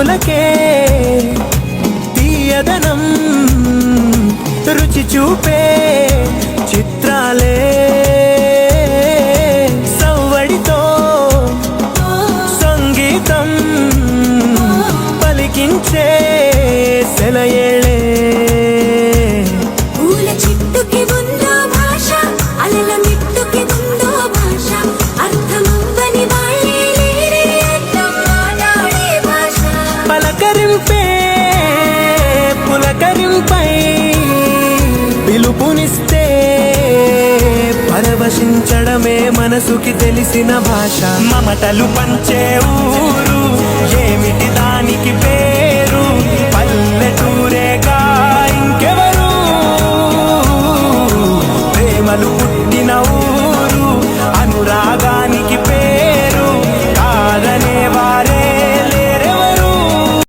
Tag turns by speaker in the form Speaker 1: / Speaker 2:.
Speaker 1: కనులకే తీయదనం రుచి చూపే చిత్రాలే సవ్వడితో సంగీతం పలికించే సెలయేళే
Speaker 2: పూల చిట్టుకి ఉందో భాష అలల మిట్టుకి ఉందో భాష అర్థమవ్వని వాళ్ళే లేరే అర్థం మాట్లాడే భాష
Speaker 1: పలకరింపే పులకరింపై పిలుపునిస్తే పరవశించడమే మనసుకి తెలిసిన భాష మమతలు పంచే ఊరు ఏమిటి